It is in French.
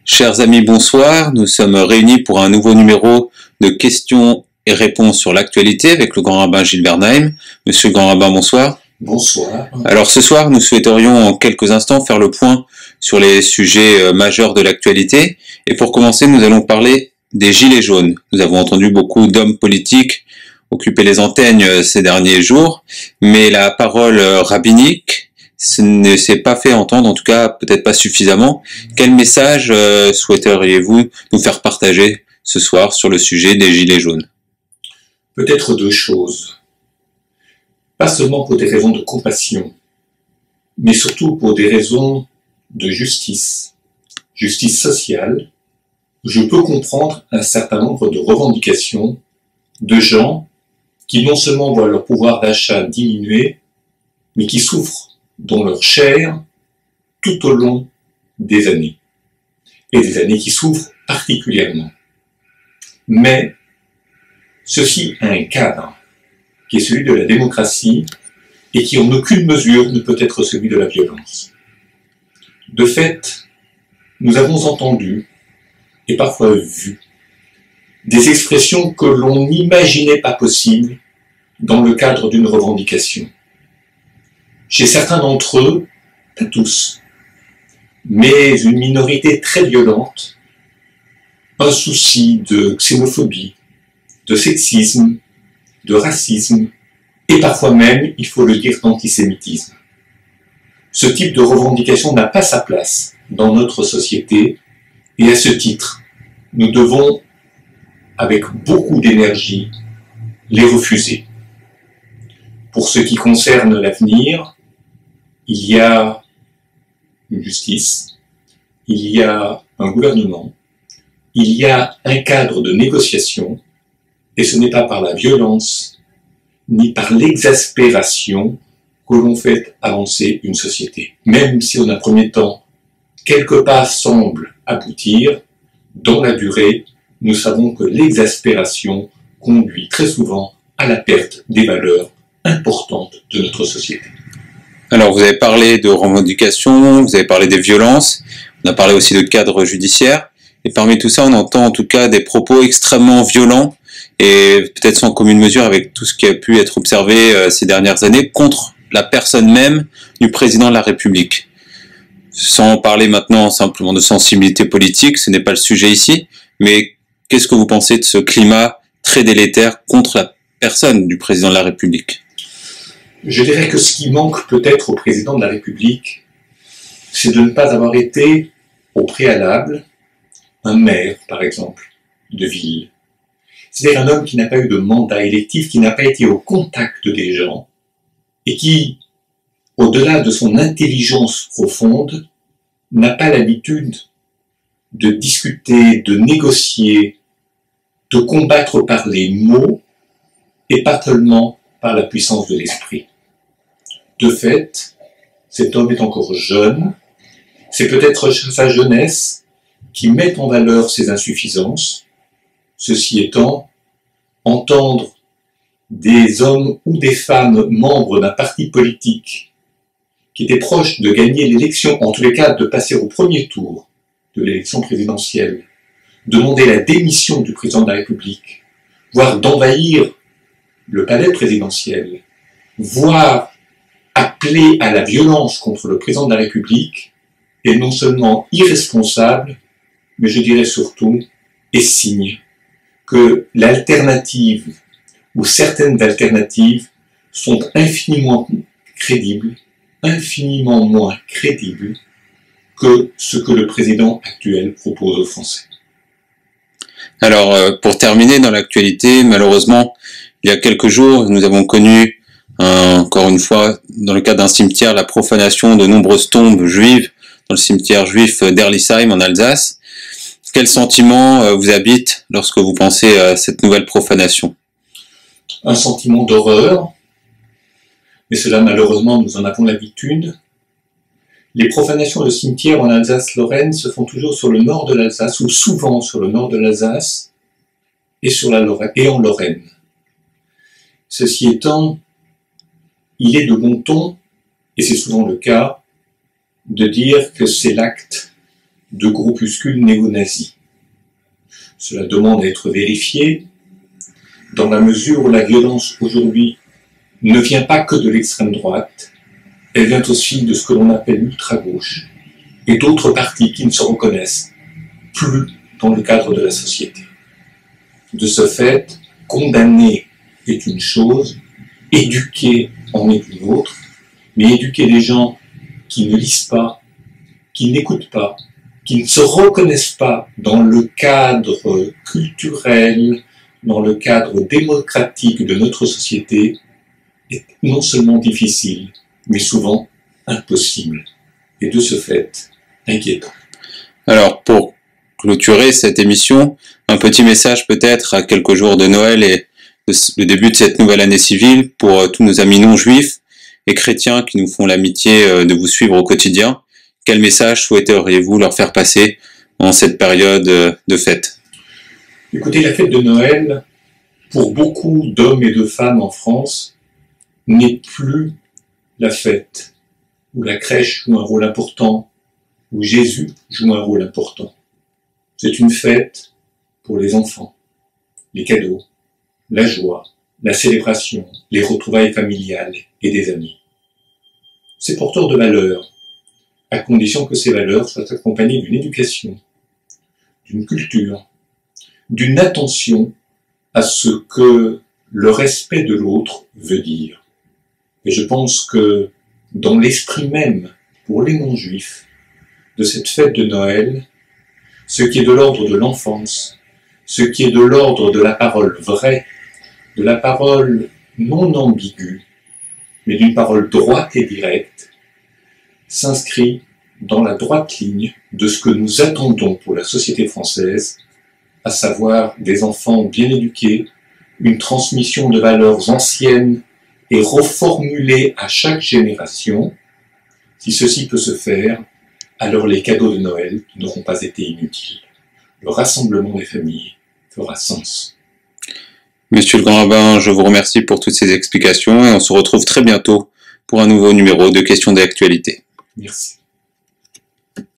Chers amis, bonsoir. Nous sommes réunis pour un nouveau numéro de questions et réponses sur l'actualité avec le grand rabbin Gilles Bernheim. Monsieur le grand rabbin, bonsoir. Bonsoir. Alors ce soir, nous souhaiterions en quelques instants faire le point sur les sujets majeurs de l'actualité. Et pour commencer, nous allons parler des Gilets jaunes. Nous avons entendu beaucoup d'hommes politiques occuper les antennes ces derniers jours, mais la parole rabbinique ne s'est pas fait entendre, en tout cas peut-être pas suffisamment. Quel message souhaiteriez-vous nous faire partager ce soir sur le sujet des Gilets jaunes? Peut-être deux choses. Pas seulement pour des raisons de compassion, mais surtout pour des raisons de justice. Justice sociale. Je peux comprendre un certain nombre de revendications de gens qui non seulement voient leur pouvoir d'achat diminuer, mais qui souffrent dans leur chair tout au long des années. Et des années qui souffrent particulièrement. Mais ceci a un cadre qui est celui de la démocratie et qui en aucune mesure ne peut être celui de la violence. De fait, nous avons entendu et parfois vu des expressions que l'on n'imaginait pas possibles dans le cadre d'une revendication. Chez certains d'entre eux, pas tous, mais une minorité très violente, un souci de xénophobie, de sexisme, de racisme, et parfois même, il faut le dire, d'antisémitisme. Ce type de revendication n'a pas sa place dans notre société, et à ce titre, nous devons, avec beaucoup d'énergie, les refuser. Pour ce qui concerne l'avenir, il y a une justice, il y a un gouvernement, il y a un cadre de négociation, et ce n'est pas par la violence, ni par l'exaspération que l'on fait avancer une société. Même si en un premier temps, quelques pas semblent aboutir, dans la durée, nous savons que l'exaspération conduit très souvent à la perte des valeurs importantes de notre société. Alors vous avez parlé de revendications, vous avez parlé des violences, on a parlé aussi de cadre judiciaire, et parmi tout ça on entend en tout cas des propos extrêmement violents, et peut-être sans commune mesure avec tout ce qui a pu être observé ces dernières années contre la personne même du président de la République. Sans parler maintenant simplement de sensibilité politique, ce n'est pas le sujet ici, mais qu'est-ce que vous pensez de ce climat très délétère contre la personne du président de la République? Je dirais que ce qui manque peut-être au président de la République, c'est de ne pas avoir été, au préalable, un maire, par exemple, de ville. C'est-à-dire un homme qui n'a pas eu de mandat électif, qui n'a pas été au contact des gens, et qui, au-delà de son intelligence profonde, n'a pas l'habitude de discuter, de négocier, de combattre par les mots, et pas seulement par la puissance de l'esprit. De fait, cet homme est encore jeune, c'est peut-être sa jeunesse qui met en valeur ses insuffisances. Ceci étant, entendre des hommes ou des femmes membres d'un parti politique qui étaient proches de gagner l'élection, en tous les cas de passer au premier tour de l'élection présidentielle, demander la démission du président de la République, voire d'envahir le palais présidentiel, voire appeler à la violence contre le président de la République, est non seulement irresponsable, mais je dirais surtout, est signe que l'alternative, ou certaines alternatives, sont infiniment crédibles, infiniment moins crédibles que ce que le président actuel propose aux Français. Alors, pour terminer dans l'actualité, malheureusement, il y a quelques jours, nous avons connu, encore une fois, dans le cadre d'un cimetière, la profanation de nombreuses tombes juives dans le cimetière juif d'Erlisheim en Alsace. Quel sentiment vous habite lorsque vous pensez à cette nouvelle profanation? Un sentiment d'horreur, mais cela malheureusement nous en avons l'habitude. Les profanations de cimetières en Alsace-Lorraine se font toujours sur le nord de l'Alsace, ou souvent sur le nord de l'Alsace, et en Lorraine. Ceci étant, il est de bon ton, et c'est souvent le cas, de dire que c'est l'acte de groupuscules néo-nazis. Cela demande à être vérifié dans la mesure où la violence aujourd'hui ne vient pas que de l'extrême droite, elle vient aussi de ce que l'on appelle l'ultra-gauche et d'autres partis qui ne se reconnaissent plus dans le cadre de la société. De ce fait, condamner est une chose, éduquer en est une autre, mais éduquer les gens qui ne lisent pas, qui n'écoutent pas, qui ne se reconnaissent pas dans le cadre culturel, dans le cadre démocratique de notre société, est non seulement difficile, mais souvent impossible, et de ce fait, inquiétant. Alors, pour clôturer cette émission, un petit message peut-être à quelques jours de Noël et le début de cette nouvelle année civile pour tous nos amis non-juifs et chrétiens qui nous font l'amitié de vous suivre au quotidien. Quel message souhaiteriez-vous leur faire passer en cette période de fête? Écoutez, la fête de Noël, pour beaucoup d'hommes et de femmes en France, n'est plus la fête où la crèche joue un rôle important, où Jésus joue un rôle important. C'est une fête pour les enfants, les cadeaux, la joie, la célébration, les retrouvailles familiales et des amis. C'est porteur de valeurs, à condition que ces valeurs soient accompagnées d'une éducation, d'une culture, d'une attention à ce que le respect de l'autre veut dire. Et je pense que dans l'esprit même, pour les non-juifs, de cette fête de Noël, ce qui est de l'ordre de l'enfance, ce qui est de l'ordre de la parole vraie, de la parole non ambiguë, mais d'une parole droite et directe, s'inscrit dans la droite ligne de ce que nous attendons pour la société française, à savoir des enfants bien éduqués, une transmission de valeurs anciennes et reformulées à chaque génération. Si ceci peut se faire, alors les cadeaux de Noël n'auront pas été inutiles. Le rassemblement des familles fera sens. Monsieur le Grand Rabbin, je vous remercie pour toutes ces explications et on se retrouve très bientôt pour un nouveau numéro de Questions d'actualité. Merci.